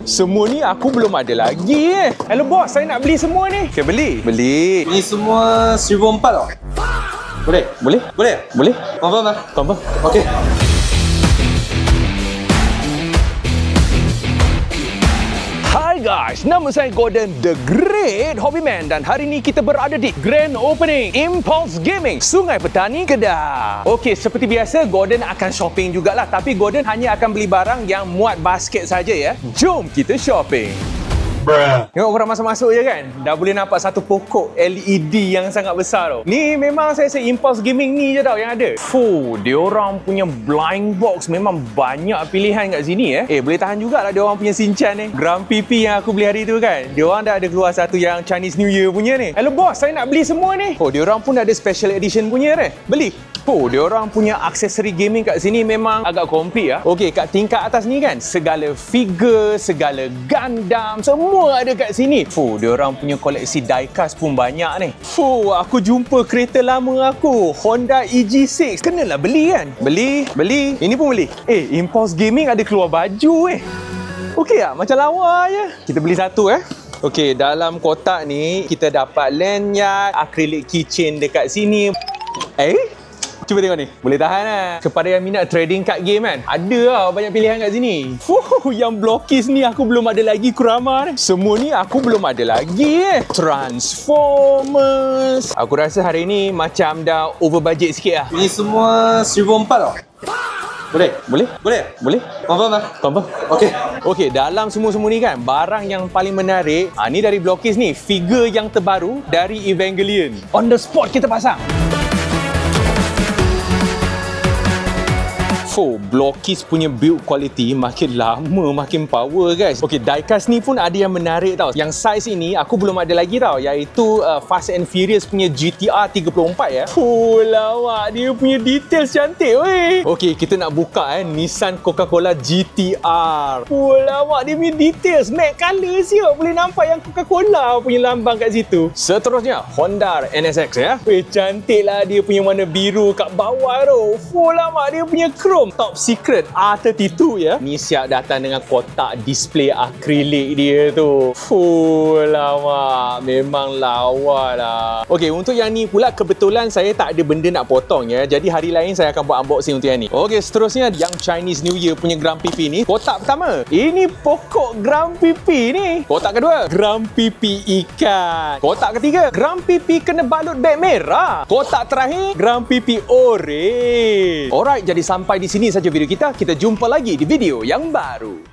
Semua ni aku belum ada lagi Hello bos, saya nak beli semua ni. Okay, beli. Ini semua 1,400 tau. Boleh? Boleh? Boleh? Boleh? Confirm lah? Confirm. Okey. Hai guys, nama saya Gordon The Great Hobbyman dan hari ini kita berada di Grand Opening Impulse Gaming, Sungai Petani, Kedah. Okey, seperti biasa Gordon akan shopping jugalah, tapi Gordon hanya akan beli barang yang muat basket saja ya. Jom kita shopping. Tengok korang masuk-masuk je kan, dah boleh nampak satu pokok LED yang sangat besar tau. Ni memang saya rasa Impulse Gaming ni je tau yang ada. Diorang punya blind box memang banyak pilihan kat sini boleh tahan jugalah diorang punya Shinchan ni. Grand PP yang aku beli hari tu kan, diorang dah ada keluar satu yang Chinese New Year punya ni. Hello bos, saya nak beli semua ni. Diorang pun ada special edition punya ni. Beli. Diorang punya aksesori gaming kat sini memang agak komplit ya. Okey, kat tingkat atas ni kan, segala figure, segala Gundam, semua ada kat sini. Diorang punya koleksi diecast pun banyak ni. Aku jumpa kereta lama aku, Honda EG6. Kenalah beli kan? Beli. Ini pun beli. Impulse Gaming ada keluar baju Okey tak? Macam lawa je. Kita beli satu Okey, dalam kotak ni kita dapat lanyard, acrylic keychain dekat sini. Cuba tengok ni. Boleh tahan lah. Kepada yang minat trading card game kan, ada lah banyak pilihan kat sini. Yang blockies ni aku belum ada lagi, Kurama ni. Semua ni aku belum ada lagi Transformers. Aku rasa hari ni macam dah over budget sikit lah. Ini semua 1,400 tau. Boleh? Boleh? Confirm lah? Confirm. Okey, dalam semua-semua ni kan, barang yang paling menarik, ni dari blockies ni, figure yang terbaru dari Evangelion. On the spot kita pasang. Blockies punya build quality makin lama makin power guys. Okey, diecast ni pun ada yang menarik tau. Yang size ini aku belum ada lagi tau, iaitu Fast and Furious punya GTR 34 lawak, dia punya details cantik weh. Okey, kita nak buka Nissan Coca-Cola GTR. Lawak, dia punya details matte colour siap, boleh nampak yang Coca-Cola punya lambang kat situ. Seterusnya Honda NSX cantik lah dia punya warna biru kat bawah tu. Lawak, dia punya chrome top secret R32 Ni siap datang dengan kotak display akrilik dia tu. Lama, memang lawa lah. Okey, untuk yang ni pula kebetulan saya tak ada benda nak potong jadi hari lain saya akan buat unboxing untuk yang ni. Okey, seterusnya yang Chinese New Year punya Grand PP ni. Kotak pertama, ini pokok Grand PP ni. Kotak kedua, Grand PP ikan. Kotak ketiga, Grand PP kena balut beg merah. Kotak terakhir, Grand PP orange. Alright, jadi sampai di sini saja video kita. Kita jumpa lagi di video yang baru.